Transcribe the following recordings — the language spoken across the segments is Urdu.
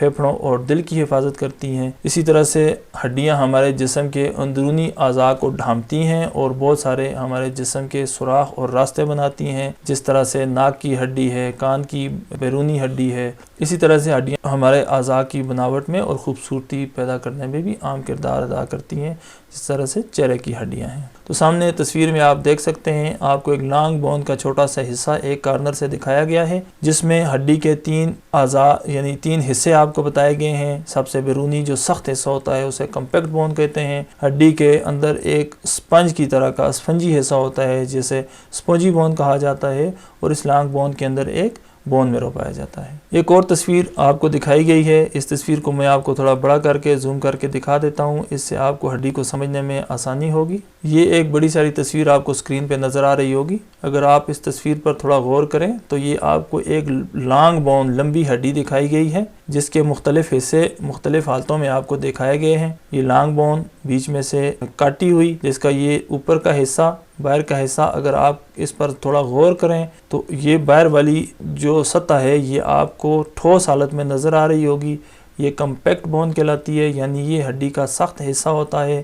پھیپھڑوں اور دل کی حفاظت کرتی ہیں۔ اسی طرح سے ہڈیاں ہمارے جسم کے اندرونی اعضاء کو ڈھانپتی ہیں اور بہت سارے ہمارے جسم کے سوراخ اور راستے بناتی ہیں، جس طرح سے ناک کی ہڈی ہے، کان کی بیرونی ہڈی ہے۔ اسی طرح سے ہڈیاں ہمارے اعضاء کی بناوٹ میں اور خوبصورتی پیدا کرنے میں بھی اہم کردار ادا کرتی ہیں، جس طرح سے چہرے کی ہڈیاں ہیں۔ تو سامنے تصویر میں آپ دیکھ سکتے ہیں، آپ کو ایک لانگ بون کا چھوٹا سا حصہ ایک کارنر سے دکھایا گیا ہے، جس میں ہڈی کے 3 اعضاء یعنی 3 حصے آپ کو بتائے گئے ہیں۔ سب سے بیرونی جو سخت حصہ ہوتا ہے اسے کمپیکٹ بون کہتے ہیں۔ ہڈی کے اندر ایک اسپنج کی طرح کا اسفنجی حصہ ہوتا ہے جسے اسپونجی بون کہا جاتا ہے، اور اس لانگ بون کے اندر ایک بون میرو پایا جاتا ہے۔ ایک اور تصویر آپ کو دکھائی گئی ہے، اس تصویر کو میں آپ کو تھوڑا بڑا کر کے زوم کر کے دکھا دیتا ہوں، اس سے آپ کو ہڈی کو سمجھنے میں آسانی ہوگی۔ یہ ایک بڑی ساری تصویر آپ کو اسکرین پہ نظر آ رہی ہوگی۔ اگر آپ اس تصویر پر تھوڑا غور کریں تو یہ آپ کو ایک لانگ بون لمبی ہڈی دکھائی گئی ہے، جس کے مختلف حصے مختلف حالتوں میں آپ کو دکھائے گئے ہیں۔ یہ لانگ بون بیچ میں سے کاٹی ہوئی، جس کا یہ اوپر کا حصہ، باہر کا حصہ، اگر آپ اس پر تھوڑا غور کریں تو یہ باہر والی جو سطح ہے یہ آپ کو ٹھوس حالت میں نظر آ رہی ہوگی۔ یہ کمپیکٹ بون کہلاتی ہے، یعنی یہ ہڈی کا سخت حصہ ہوتا ہے۔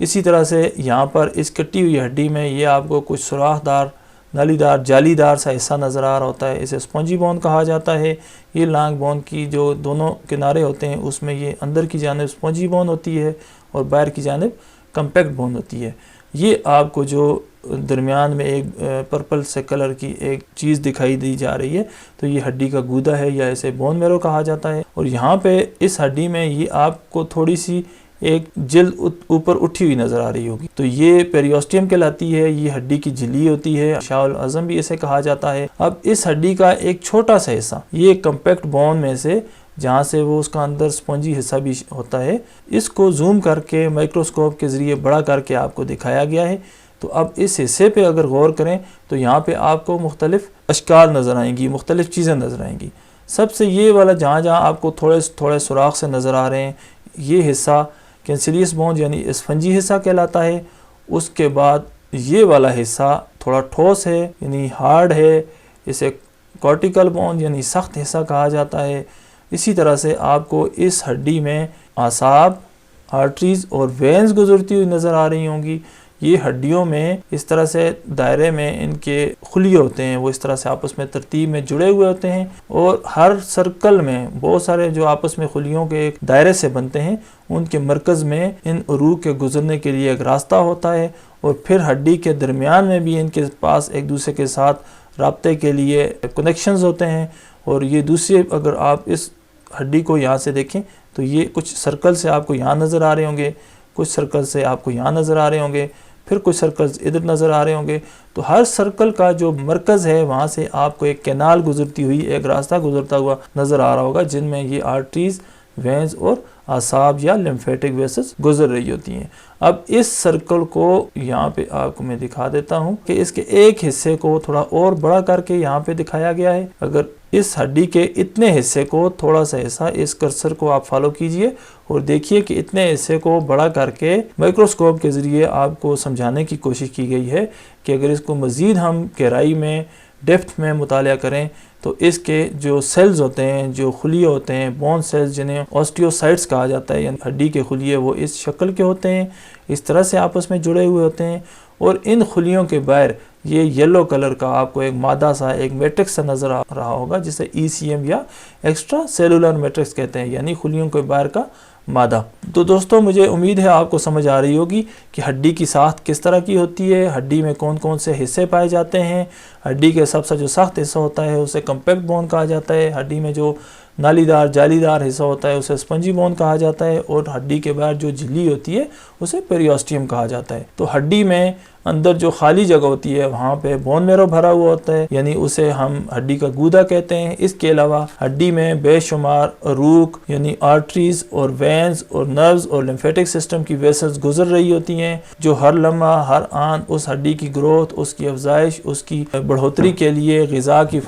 اسی طرح سے یہاں پر اس کٹی ہوئی ہڈی میں یہ آپ کو کچھ سوراخ دار، نالی دار، جالی دار سا حصہ نظر آ رہا ہوتا ہے، اسے اسپونجی بون کہا جاتا ہے۔ یہ لانگ بون کی جو دونوں کنارے ہوتے ہیں اس میں یہ اندر کی جانب اسپونجی بون ہوتی ہے اور باہر کی جانب کمپیکٹ بون ہوتی ہے۔ یہ آپ کو جو درمیان میں ایک پرپل سے کلر کی ایک چیز دکھائی دی جا رہی ہے، تو یہ ہڈی کا گودا ہے یا اسے بون میرو کہا جاتا ہے۔ اور یہاں پہ اس ہڈی میں یہ آپ کو تھوڑی سی ایک جلد اوپر اٹھی ہوئی نظر آ رہی ہوگی، تو یہ پیریوسٹیم کہلاتی ہے۔ یہ ہڈی کی جھلی ہوتی ہے، شاہ العظم بھی اسے کہا جاتا ہے۔ اب اس ہڈی کا ایک چھوٹا سا حصہ، یہ کمپیکٹ بون میں سے جہاں سے وہ اس کا اندر سپونجی حصہ بھی ہوتا ہے، اس کو زوم کر کے مائکروسکوپ کے ذریعے بڑا کر کے آپ کو دکھایا گیا ہے۔ تو اب اس حصے پہ اگر غور کریں تو یہاں پہ آپ کو مختلف اشکال نظر آئیں گی، مختلف چیزیں نظر آئیں گی۔ سب سے یہ والا جہاں جہاں آپ کو تھوڑے سوراخ سے نظر آ رہے ہیں، یہ حصہ کینسیلیس بون یعنی اسفنجی حصہ کہلاتا ہے۔ اس کے بعد یہ والا حصہ تھوڑا ٹھوس ہے یعنی ہارڈ ہے، اسے کورٹیکل بون یعنی سخت حصہ کہا جاتا ہے۔ اسی طرح سے آپ کو اس ہڈی میں اعصاب، آرٹریز اور وینز گزرتی ہوئی نظر آ رہی ہوں گی۔ یہ ہڈیوں میں اس طرح سے دائرے میں ان کے خلیے ہوتے ہیں، وہ اس طرح سے آپس میں ترتیب میں جڑے ہوئے ہوتے ہیں، اور ہر سرکل میں بہت سارے جو آپس میں خلیوں کے ایک دائرے سے بنتے ہیں، ان کے مرکز میں ان عروق کے گزرنے کے لیے ایک راستہ ہوتا ہے، اور پھر ہڈی کے درمیان میں بھی ان کے پاس ایک دوسرے کے ساتھ رابطے کے لیے کنیکشنز ہوتے ہیں۔ اور یہ دوسرے اگر آپ اس ہڈی کو یہاں سے دیکھیں تو یہ کچھ سرکل سے آپ کو یہاں نظر آ رہے ہوں گے، کچھ سرکل سے آپ کو یہاں نظر آ رہے ہوں گے، پھر کچھ سرکلز ادھر نظر آ رہے ہوں گے۔ تو ہر سرکل کا جو مرکز ہے وہاں سے آپ کو ایک کینال گزرتی ہوئی، ایک راستہ گزرتا ہوا نظر آ رہا ہوگا، جن میں یہ آرٹریز، وینز اور اعصاب یا لیمفیٹک ویسلز گزر رہی ہوتی ہیں۔ اب اس سرکل کو یہاں پہ آپ کو میں دکھا دیتا ہوں کہ اس کے ایک حصے کو تھوڑا اور بڑا کر کے یہاں پہ دکھایا گیا ہے۔ اگر اس ہڈی کے اتنے حصے کو، تھوڑا سا حصہ، اس کرسر کو آپ فالو کیجئے اور دیکھیے کہ اتنے حصے کو بڑا کر کے مائکروسکوپ کے ذریعے آپ کو سمجھانے کی کوشش کی گئی ہے کہ اگر اس کو مزید ہم گہرائی میں، ڈیپتھ میں مطالعہ کریں تو اس کے جو سیلز ہوتے ہیں، جو خلیے ہوتے ہیں، بون سیلز جنہیں آسٹیوسائٹس کہا جاتا ہے، یعنی ہڈی کے خلیے، وہ اس شکل کے ہوتے ہیں، اس طرح سے آپس میں جڑے ہوئے ہوتے ہیں۔ اور ان خلیوں کے باہر یہ یلو کلر کا آپ کو ایک مادہ سا، ایک میٹرکس سا نظر آ رہا ہوگا، جسے ECM یا ایکسٹرا سیلولر میٹرکس کہتے ہیں، یعنی خلیوں کے باہر کا مادہ۔ تو دوستو مجھے امید ہے آپ کو سمجھ آ رہی ہوگی کہ ہڈی کی ساخت کس طرح کی ہوتی ہے، ہڈی میں کون کون سے حصے پائے جاتے ہیں۔ ہڈی کے سب سے جو سخت حصہ ہوتا ہے اسے کمپیکٹ بون کہا جاتا ہے، ہڈی میں جو نالی دار، جالی دار حصہ ہوتا ہے اسے اسپنجی بون کہا جاتا ہے، اور ہڈی کے باہر جو جھلی ہوتی ہے اسے پیریوسٹیم کہا جاتا ہے۔ تو ہڈی میں اندر جو خالی جگہ ہوتی ہے وہاں پہ بون میرو بھرا ہوا ہوتا ہے، یعنی اسے ہم ہڈی کا گودا کہتے ہیں۔ اس کے علاوہ ہڈی میں بے شمار عروق یعنی آرٹریز اور وینز اور نروز اور لیمفیٹک سسٹم کی ویسلز گزر رہی ہوتی ہیں، جو ہر لمحہ، ہر آن اس ہڈی کی گروتھ، اس کی افزائش، اس کی بڑھوتری کے لیے، غذا کی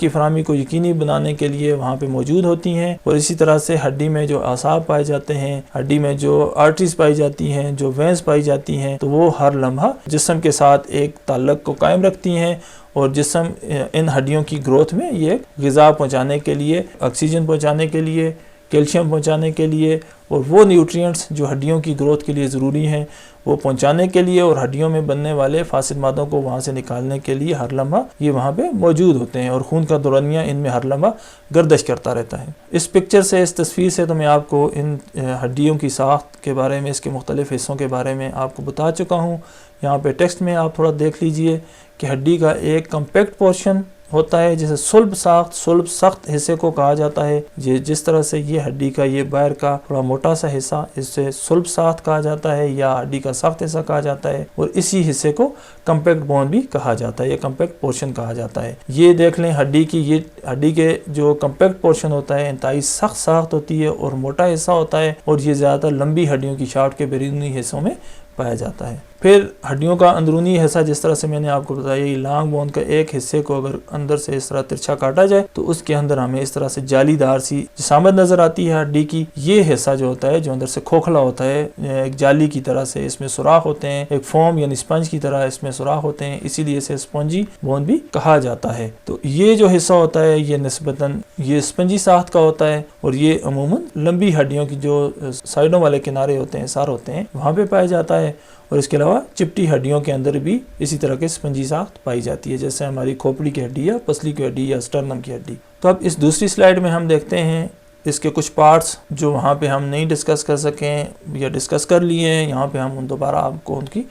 فراہمی کو یقینی بنانے کے لیے وہاں پہ موجود ہوتی ہیں۔ اور اسی طرح سے ہڈی میں جو اعصاب پائے جاتے ہیں، ہڈی میں جو آرٹریز پائی جاتی ہیں، جو وینز پائی جاتی ہیں، تو وہ وہ ہر لمحہ جسم کے ساتھ ایک تعلق کو قائم رکھتی ہیں اور جسم ان ہڈیوں کی گروتھ میں یہ غذا پہنچانے کے لیے، آکسیجن پہنچانے کے لیے، کیلشیم پہنچانے کے لیے اور وہ نیوٹرینٹس جو ہڈیوں کی گروتھ کے لیے ضروری ہیں وہ پہنچانے کے لیے اور ہڈیوں میں بننے والے فاسد مادوں کو وہاں سے نکالنے کے لیے ہر لمحہ یہ وہاں پہ موجود ہوتے ہیں اور خون کا دورانیہ ان میں ہر لمحہ گردش کرتا رہتا ہے۔ اس پکچر سے، اس تصویر سے تو میں آپ کو ان ہڈیوں کی ساخت کے بارے میں، اس کے مختلف حصوں کے بارے میں آپ کو بتا چکا ہوں۔ یہاں پہ ٹیکسٹ میں آپ تھوڑا دیکھ لیجئے کہ ہڈی کا ایک کمپیکٹ پورشن ہوتا ہے جسے صلب سخت حصے کو کہا جاتا ہے۔ جس طرح سے یہ ہڈی کا یہ باہر کا تھوڑا موٹا سا حصہ اسے صلب ساخت کہا جاتا ہے یا ہڈی کا سخت حصہ کہا جاتا ہے، اور اسی حصے کو کمپیکٹ بون بھی کہا جاتا ہے یا کمپیکٹ پورشن کہا جاتا ہے۔ یہ دیکھ لیں ہڈی کے جو کمپیکٹ پورشن ہوتا ہے انتہائی سخت ساخت ہوتی ہے اور موٹا حصہ ہوتا ہے، اور یہ زیادہ تر لمبی ہڈیوں کی شافٹ کے بیرونی حصوں میں پایا جاتا ہے۔ پھر ہڈیوں کا اندرونی حصہ جس طرح سے میں نے آپ کو بتایا، یہ لانگ بون کا ایک حصے کو اگر اندر سے اس طرح ترچھا کاٹا جائے تو اس کے اندر ہمیں اس طرح سے جالی دار سی جسامت نظر آتی ہے ہڈی کی۔ یہ حصہ جو ہوتا ہے جو اندر سے کھوکھلا ہوتا ہے، ایک جالی کی طرح سے اس میں سوراخ ہوتے ہیں، ایک فوم یعنی اسپنج کی طرح اس میں سوراخ ہوتے ہیں، اسی لیے اسے اسپنجی بون بھی کہا جاتا ہے۔ تو یہ جو حصہ ہوتا ہے یہ نسبتاً یہ اسپنجی ساخت کا ہوتا ہے اور یہ عموماً لمبی ہڈیوں کی جو سائڈوں والے کنارے ہوتے ہیں، سار ہوتے ہیں، وہاں پہ پایا جاتا ہے، اور اس کے علاوہ چپٹی ہڈیوں کے اندر بھی اسی طرح کے اسپنجی ساخت پائی جاتی ہے، جیسے ہماری کھوپڑی کی ہڈی یا پسلی کی ہڈی یا اسٹرنم کی ہڈی۔ تو اب اس دوسری سلائیڈ میں ہم دیکھتے ہیں اس کے کچھ پارٹس جو وہاں پہ ہم نہیں ڈسکس کر سکیں یا ڈسکس کر لیے ہیں، یہاں پہ ہم دوبارہ آپ کو ان کی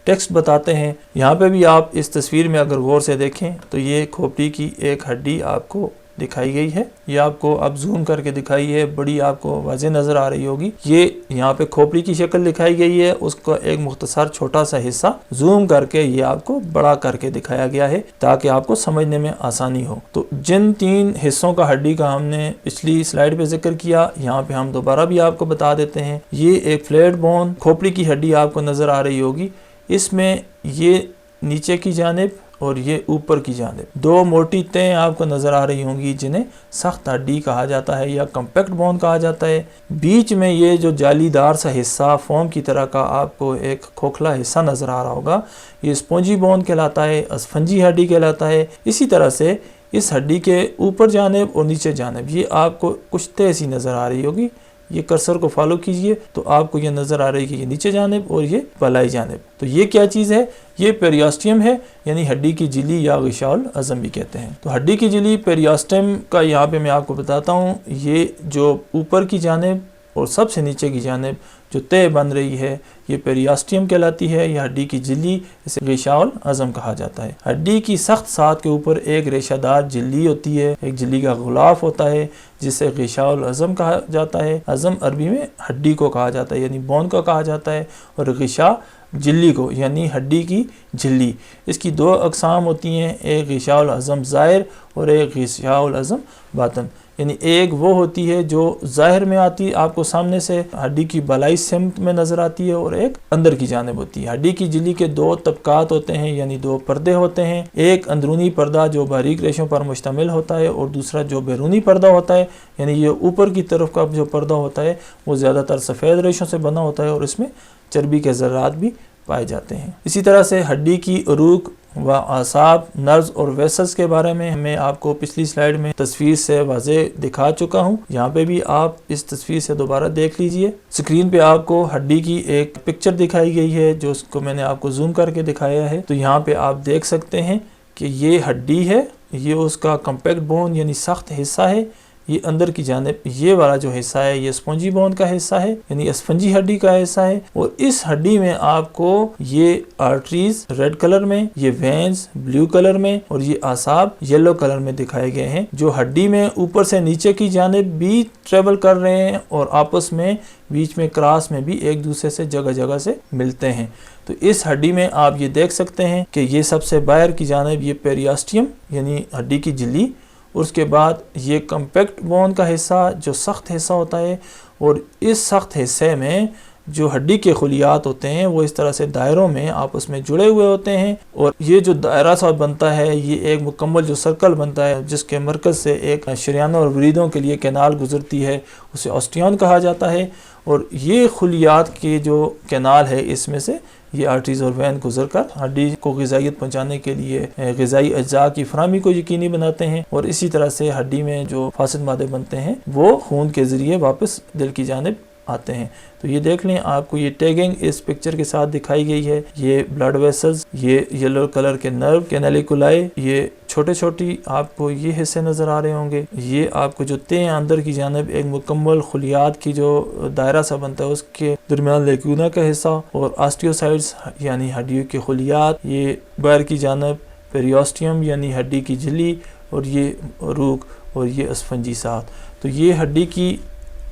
ٹیکسٹ بتاتے ہیں۔ یہاں پہ بھی آپ اس تصویر میں اگر غور سے دیکھیں تو یہ کھوپڑی کی ایک ہڈی آپ کو دکھائی گئی ہے، یہ آپ کو اب زوم کر کے دکھائی ہے، بڑی آپ کو واضح نظر آ رہی ہوگی۔ یہ یہاں پہ کھوپڑی کی شکل دکھائی گئی ہے، اس کا ایک مختصر چھوٹا سا حصہ زوم کر کے یہ آپ کو بڑا کر کے دکھایا گیا ہے تاکہ آپ کو سمجھنے میں آسانی ہو۔ تو جن تین حصوں کا ہڈی کا ہم نے پچھلی سلائیڈ پہ ذکر کیا، یہاں پہ ہم دوبارہ بھی آپ کو بتا دیتے ہیں۔ یہ ایک فلیٹ بون کھوپڑی کی ہڈی آپ کو نظر آ رہی ہوگی، اس میں یہ نیچے کی جانب اور یہ اوپر کی جانب دو موٹی تہیں آپ کو نظر آ رہی ہوں گی جنہیں سخت ہڈی کہا جاتا ہے یا کمپیکٹ بون کہا جاتا ہے۔ بیچ میں یہ جو جالی دار سا حصہ فوم کی طرح کا آپ کو ایک کھوکھلا حصہ نظر آ رہا ہوگا، یہ اسپونجی بون کہلاتا ہے، اسفنجی ہڈی کہلاتا ہے۔ اسی طرح سے اس ہڈی کے اوپر جانب اور نیچے جانب یہ آپ کو کچھ تہ سی نظر آ رہی ہوگی، یہ کرسر کو فالو کیجئے تو آپ کو یہ نظر آ رہی ہے کہ یہ نیچے جانب اور یہ بالائی جانب۔ تو یہ کیا چیز ہے؟ یہ پیریاسٹیم ہے، یعنی ہڈی کی جھلی یا غشاء العظم بھی کہتے ہیں۔ تو ہڈی کی جھلی پیریاسٹیم کا یہاں پہ میں آپ کو بتاتا ہوں، یہ جو اوپر کی جانب اور سب سے نیچے کی جانب جو تہ بن رہی ہے یہ پیریاسٹیم کہلاتی ہے، یہ ہڈی کی جھلی، اسے غشاء العظم کہا جاتا ہے۔ ہڈی کی سخت ساتھ کے اوپر ایک ریشہ دار جھلی ہوتی ہے، ایک جھلی کا غلاف ہوتا ہے جسے غشاء العظم کہا جاتا ہے۔ عظم عربی میں ہڈی کو کہا جاتا ہے، یعنی بون کو کہا جاتا ہے، اور غشاء جھلی کو یعنی ہڈی کی جھلی۔ اس کی دو اقسام ہوتی ہیں، ایک غشاء العظم ظاہر اور ایک غشاء العظم باطن۔ یعنی ایک وہ ہوتی ہے جو ظاہر میں آتی ہے، آپ کو سامنے سے ہڈی کی بالائی سمت میں نظر آتی ہے، اور ایک اندر کی جانب ہوتی ہے۔ ہڈی کی جھلی کے دو طبقات ہوتے ہیں، یعنی دو پردے ہوتے ہیں، ایک اندرونی پردہ جو باریک ریشوں پر مشتمل ہوتا ہے، اور دوسرا جو بیرونی پردہ ہوتا ہے، یعنی یہ اوپر کی طرف کا جو پردہ ہوتا ہے وہ زیادہ تر سفید ریشوں سے بنا ہوتا ہے اور اس میں چربی کے ذرات بھی پائے جاتے ہیں۔ اسی طرح سے ہڈی کی عروق و اعصاب، نروز اور ویسلز کے بارے میں میں آپ کو پچھلی سلائیڈ میں تصویر سے واضح دکھا چکا ہوں، یہاں پہ بھی آپ اس تصویر سے دوبارہ دیکھ لیجئے۔ سکرین پہ آپ کو ہڈی کی ایک پکچر دکھائی گئی ہے جو اس کو میں نے آپ کو زوم کر کے دکھایا ہے، تو یہاں پہ آپ دیکھ سکتے ہیں کہ یہ ہڈی ہے، یہ اس کا کمپیکٹ بون یعنی سخت حصہ ہے، یہ اندر کی جانب یہ والا جو حصہ ہے یہ اسپونجی بون کا حصہ ہے، یعنی اسفنجی ہڈی کا حصہ ہے، اور اس ہڈی میں آپ کو یہ آرٹریز ریڈ کلر میں، یہ وینز بلیو کلر میں، اور یہ اعصاب یلو کلر میں دکھائے گئے ہیں، جو ہڈی میں اوپر سے نیچے کی جانب بھی ٹریول کر رہے ہیں اور آپس میں بیچ میں کراس میں بھی ایک دوسرے سے جگہ جگہ سے ملتے ہیں۔ تو اس ہڈی میں آپ یہ دیکھ سکتے ہیں کہ یہ سب سے باہر کی جانب یہ پیریاسٹیم یعنی ہڈی کی جھلی، اس کے بعد یہ کمپیکٹ بون کا حصہ جو سخت حصہ ہوتا ہے، اور اس سخت حصے میں جو ہڈی کے خلیات ہوتے ہیں وہ اس طرح سے دائروں میں آپس میں جڑے ہوئے ہوتے ہیں، اور یہ جو دائرہ سا بنتا ہے یہ ایک مکمل جو سرکل بنتا ہے جس کے مرکز سے ایک شریانوں اور وریدوں کے لیے کینال گزرتی ہے، اسے آسٹیون کہا جاتا ہے، اور یہ خلیات کے جو کینال ہے اس میں سے یہ آرٹریز اور وین گزر کر ہڈی کو غذائیت پہنچانے کے لیے غذائی اجزاء کی فراہمی کو یقینی بناتے ہیں، اور اسی طرح سے ہڈی میں جو فاسد مادے بنتے ہیں وہ خون کے ذریعے واپس دل کی جانب آتے ہیں۔ تو یہ دیکھ لیں، آپ کو یہ ٹیگنگ اس پکچر کے ساتھ دکھائی گئی ہے، یہ بلڈ ویسلز، یہ یلو کلر کے نرو کینیلیکولائی، یہ چھوٹے چھوٹی آپ کو یہ حصے نظر آ رہے ہوں گے، یہ آپ کو جو تہیں اندر کی جانب ایک مکمل خلیات کی جو دائرہ سا بنتا ہے اس کے درمیان لیکونا کا حصہ، اور آسٹیوسائٹس یعنی ہڈیوں کے خلیات، یہ باہر کی جانب پیریوسٹیم یعنی ہڈی کی جھلی، اور یہ عروق، اور یہ اسفنجی ساخت۔ تو یہ ہڈی کی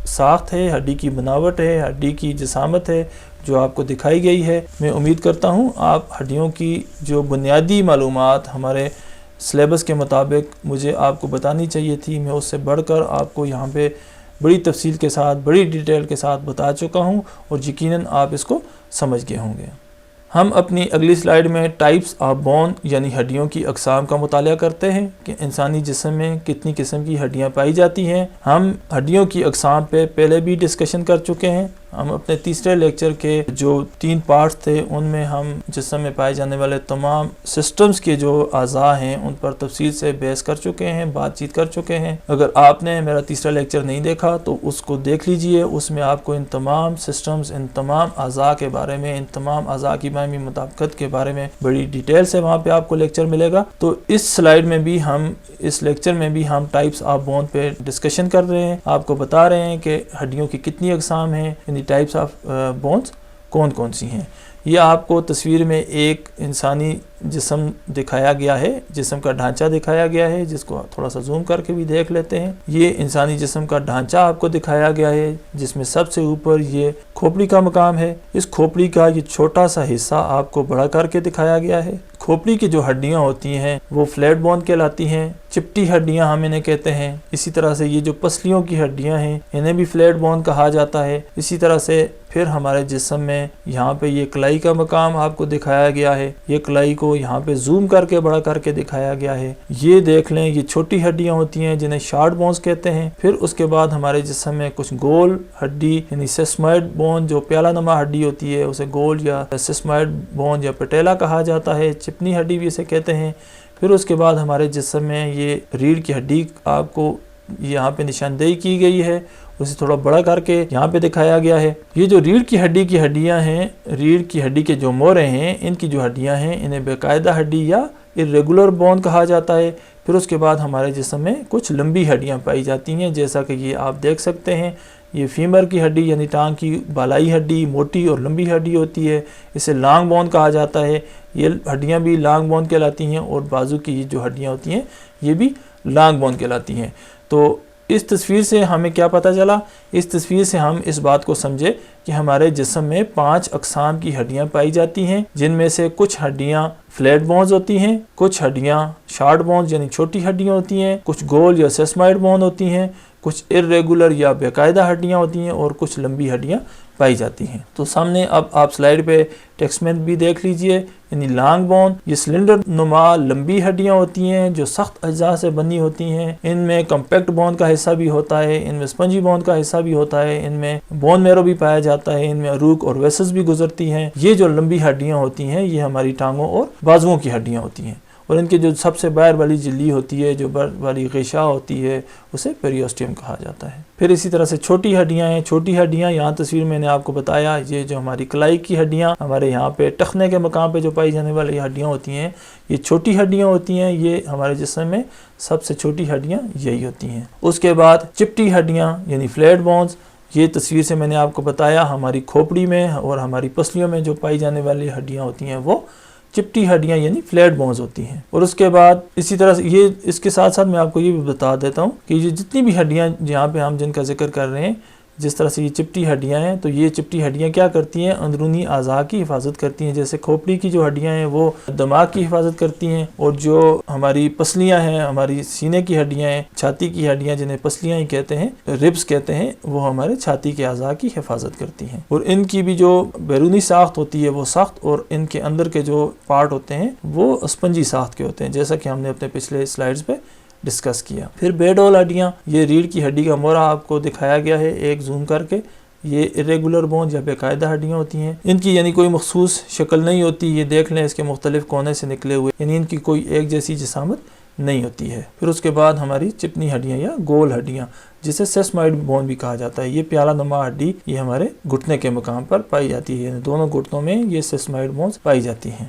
ساخت ہے، ہڈی کی بناوٹ ہے، ہڈی کی جسامت ہے جو آپ کو دکھائی گئی ہے۔ میں امید کرتا ہوں آپ ہڈیوں کی جو بنیادی معلومات ہمارے سلیبس کے مطابق مجھے آپ کو بتانی چاہیے تھی، میں اس سے بڑھ کر آپ کو یہاں پہ بڑی تفصیل کے ساتھ، بڑی ڈیٹیل کے ساتھ بتا چکا ہوں، اور یقیناً آپ اس کو سمجھ گئے ہوں گے۔ ہم اپنی اگلی سلائیڈ میں ٹائپس آف بون یعنی ہڈیوں کی اقسام کا مطالعہ کرتے ہیں کہ انسانی جسم میں کتنی قسم کی ہڈیاں پائی جاتی ہیں۔ ہم ہڈیوں کی اقسام پہ پہلے بھی ڈسکشن کر چکے ہیں۔ ہم اپنے تیسرے لیکچر کے جو 3 پارٹس تھے ان میں ہم جسم میں پائے جانے والے تمام سسٹمز کے جو اعضاء ہیں ان پر تفصیل سے بحث کر چکے ہیں، بات چیت کر چکے ہیں۔ اگر آپ نے میرا تیسرا لیکچر نہیں دیکھا تو اس کو دیکھ لیجئے، اس میں آپ کو ان تمام سسٹمز، ان تمام اعضاء کے بارے میں، ان تمام اعضاء کی باہمی مطابقت کے بارے میں بڑی ڈیٹیل سے وہاں پہ آپ کو لیکچر ملے گا۔ تو اس سلائیڈ میں بھی اس لیکچر میں بھی ہم ٹائپس آف بون پہ ڈسکشن کر رہے ہیں، آپ کو بتا رہے ہیں کہ ہڈیوں کی کتنی اقسام ہیں، یعنی ٹائپس آف بونز کون کون سی ہیں۔ یہ آپ کو تصویر میں ایک انسانی جسم دکھایا گیا ہے، جسم کا ڈھانچہ دکھایا گیا ہے، جس کو تھوڑا سا زوم کر کے بھی دیکھ لیتے ہیں۔ یہ انسانی جسم کا ڈھانچہ آپ کو دکھایا گیا ہے جس میں سب سے اوپر یہ کھوپڑی کا مقام ہے۔ اس کھوپڑی کا یہ چھوٹا سا حصہ آپ کو بڑا کر کے دکھایا گیا ہے۔ کھوپڑی کی جو ہڈیاں ہوتی ہیں وہ فلیٹ بون کہلاتی ہیں، چپٹی ہڈیاں ہم انہیں کہتے ہیں۔ اسی طرح سے یہ جو پسلیوں کی ہڈیاں ہیں انہیں بھی فلیٹ بون کہا جاتا ہے۔ اسی طرح سے پھر ہمارے جسم میں یہاں پہ یہ کلائی کا مقام آپ کو دکھایا گیا ہے، یہ کلائی کو یہاں پہ زوم کر کے بڑا کر کے دکھایا گیا ہے۔ یہ دیکھ لیں، یہ چھوٹی ہڈیاں ہوتی ہیں جنہیں شارٹ بونز کہتے ہیں۔ پھر اس کے بعد ہمارے جسم میں کچھ گول ہڈی یعنی سیسمائڈ بون، جو پیالہ نما ہڈی ہوتی ہے اسے گول یا سیسمائڈ بون یا پٹیلا کہا جاتا ہے، چپنی ہڈی بھی اسے کہتے ہیں۔ پھر اس کے بعد ہمارے جسم میں یہ ریڑھ کی ہڈی آپ کو یہاں پہ نشاندہی کی گئی ہے، اسے تھوڑا بڑا کر کے یہاں پہ دکھایا گیا ہے۔ یہ جو ریڑھ کی ہڈی کی ہڈیاں ہیں، ریڑھ کی ہڈی کے جو مورے ہیں، ان کی جو ہڈیاں ہیں انہیں باقاعدہ ہڈی یا irregular بون کہا جاتا ہے۔ پھر اس کے بعد ہمارے جسم میں کچھ لمبی ہڈیاں پائی جاتی ہیں، جیسا کہ یہ آپ دیکھ سکتے ہیں۔ یہ فیمر کی ہڈی یعنی ٹانگ کی بالائی ہڈی موٹی اور لمبی ہڈی ہوتی ہے، اسے لانگ بون کہا جاتا ہے۔ یہ ہڈیاں بھی لانگ بون کہلاتی ہیں، اور بازو کی یہ جو ہڈیاں ہوتی ہیں یہ بھی لانگ بون کہلاتی ہیں۔ تو اس تصویر سے ہمیں کیا پتہ چلا؟ اس تصویر سے ہم اس بات کو سمجھے کہ ہمارے جسم میں 5 اقسام کی ہڈیاں پائی جاتی ہیں، جن میں سے کچھ ہڈیاں فلیٹ بونز ہوتی ہیں، کچھ ہڈیاں شارٹ بونز یعنی چھوٹی ہڈیاں ہوتی ہیں، کچھ گول یا سیسمائڈ بون ہوتی ہیں، کچھ irregular یا باقاعدہ ہڈیاں ہوتی ہیں، اور کچھ لمبی ہڈیاں پائی جاتی ہیں۔ تو سامنے اب آپ سلائیڈ پہ ٹیکسٹ میں بھی دیکھ لیجئے، یعنی لانگ بون یہ سلنڈر نما لمبی ہڈیاں ہوتی ہیں جو سخت اجزاء سے بنی ہوتی ہیں۔ ان میں کمپیکٹ بون کا حصہ بھی ہوتا ہے، ان میں اسپنجی بون کا حصہ بھی ہوتا ہے، ان میں بون میرو بھی پایا جاتا ہے، ان میں عروق اور ویسلز بھی گزرتی ہیں۔ یہ جو لمبی ہڈیاں ہوتی ہیں یہ ہماری ٹانگوں اور بازوؤں کی ہڈیاں ہوتی ہیں، اور ان کی جو سب سے باہر والی جھلی ہوتی ہے، جو باہر والی غشا ہوتی ہے، اسے پیریوسٹیم کہا جاتا ہے۔ پھر اسی طرح سے چھوٹی ہڈیاں ہیں۔ چھوٹی ہڈیاں یہاں تصویر میں نے آپ کو بتایا، یہ جو ہماری کلائی کی ہڈیاں ہمارے یہاں پہ ٹخنے کے مقام پہ جو پائی جانے والی ہڈیاں ہوتی ہیں یہ چھوٹی ہڈیاں ہوتی ہیں، یہ ہمارے جسم میں سب سے چھوٹی ہڈیاں یہی ہوتی ہیں۔ اس کے بعد چپٹی ہڈیاں یعنی فلیٹ بونز، یہ تصویر سے میں نے آپ کو بتایا ہماری کھوپڑی میں اور ہماری پسلیوں میں جو پائی جانے والی ہڈیاں ہوتی ہیں وہ چپٹی ہڈیاں یعنی فلیٹ بونز ہوتی ہیں۔ اور اس کے بعد اسی طرح سے اس کے ساتھ ساتھ میں آپ کو یہ بھی بتا دیتا ہوں کہ یہ جتنی بھی ہڈیاں جہاں پہ ہم جن کا ذکر کر رہے ہیں جس طرح سے یہ چپٹی ہڈیاں ہیں، تو یہ چپٹی ہڈیاں کیا کرتی ہیں؟ اندرونی اعضاء کی حفاظت کرتی ہیں، جیسے کھوپڑی کی جو ہڈیاں ہیں وہ دماغ کی حفاظت کرتی ہیں، اور جو ہماری پسلیاں ہیں، ہماری سینے کی ہڈیاں ہیں، چھاتی کی ہڈیاں جنہیں پسلیاں ہی کہتے ہیں، ربس کہتے ہیں، وہ ہمارے چھاتی کے اعضاء کی حفاظت کرتی ہیں، اور ان کی بھی جو بیرونی ساخت ہوتی ہے وہ سخت، اور ان کے اندر کے جو پارٹ ہوتے ہیں وہ اسپنجی ساخت کے ہوتے ہیں، جیسا کہ ہم نے اپنے پچھلے سلائیڈز پہ ڈسکس کیا۔ پھر بیڈ ہول ہڈیاں، یہ ریڑھ کی ہڈی کا مورا آپ کو دکھایا گیا ہے ایک زوم کر کے، یہ irregular بون یا بے قاعدہ ہڈیاں ہوتی ہیں، ان کی یعنی کوئی مخصوص شکل نہیں ہوتی، یہ دیکھ لیں اس کے مختلف کونے سے نکلے ہوئے، یعنی ان کی کوئی ایک جیسی جسامت نہیں ہوتی ہے۔ پھر اس کے بعد ہماری چپنی ہڈیاں یا گول ہڈیاں، جسے سیسمائڈ بون بھی کہا جاتا ہے، یہ پیالہ نما ہڈی یہ ہمارے گھٹنے کے مقام پر پائی جاتی ہے، یعنی دونوں گھٹنوں میں یہ سیسمائڈ بونز پائی جاتی ہیں۔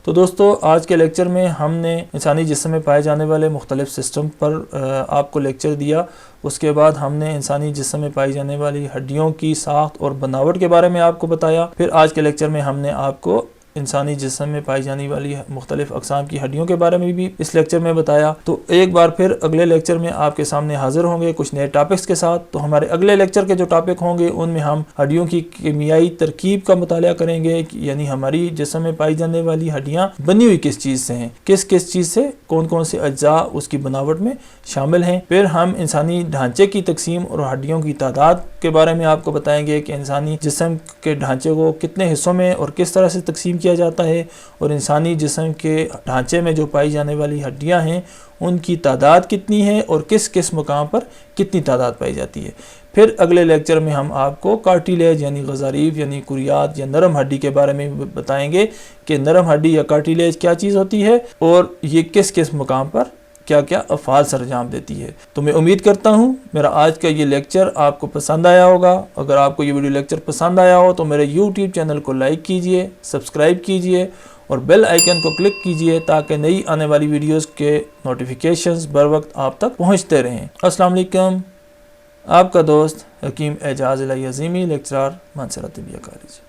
تو دوستو آج کے لیکچر میں ہم نے انسانی جسم میں پائے جانے والے مختلف سسٹم پر آپ کو لیکچر دیا، اس کے بعد ہم نے انسانی جسم میں پائی جانے والی ہڈیوں کی ساخت اور بناوٹ کے بارے میں آپ کو بتایا۔ پھر آج کے لیکچر میں ہم نے آپ کو انسانی جسم میں پائی جانے والی مختلف اقسام کی ہڈیوں کے بارے میں بھی اس لیکچر میں بتایا۔ تو ایک بار پھر اگلے لیکچر میں آپ کے سامنے حاضر ہوں گے کچھ نئے ٹاپکس کے ساتھ۔ تو ہمارے اگلے لیکچر کے جو ٹاپک ہوں گے ان میں ہم ہڈیوں کی کیمیائی ترکیب کا مطالعہ کریں گے، یعنی ہماری جسم میں پائی جانے والی ہڈیاں بنی ہوئی کس چیز سے ہیں، کس کس چیز سے، کون کون سے اجزاء اس کی بناوٹ میں شامل ہیں۔ پھر ہم انسانی ڈھانچے کی تقسیم اور ہڈیوں کی تعداد کے بارے میں آپ کو بتائیں گے کہ انسانی جسم کے ڈھانچے کو کتنے حصوں میں اور کس طرح سے تقسیم کیا جاتا ہے، اور انسانی جسم کے ڈھانچے میں جو پائی جانے والی ہڈیاں ہیں ان کی تعداد کتنی ہے اور کس کس مقام پر کتنی تعداد پائی جاتی ہے۔ پھر اگلے لیکچر میں ہم آپ کو کارٹیلیج یعنی غضاریف یعنی کریات یا نرم ہڈی کے بارے میں بتائیں گے کہ نرم ہڈی یا کارٹیلیج کیا چیز ہوتی ہے اور یہ کس کس مقام پر کیا کیا افعال سر انجام دیتی ہے۔ تو میں امید کرتا ہوں میرا آج کا یہ لیکچر آپ کو پسند آیا ہوگا۔ اگر آپ کو یہ ویڈیو لیکچر پسند آیا ہو تو میرے یوٹیوب چینل کو لائک کیجئے، سبسکرائب کیجئے اور بیل آئیکن کو کلک کیجئے تاکہ نئی آنے والی ویڈیوز کے نوٹیفیکیشنز بر وقت آپ تک پہنچتے رہیں۔ السلام علیکم، آپ کا دوست حکیم اعجاز الہی عظیمی، لیکچرار مانسہرہ طبیہ کالج۔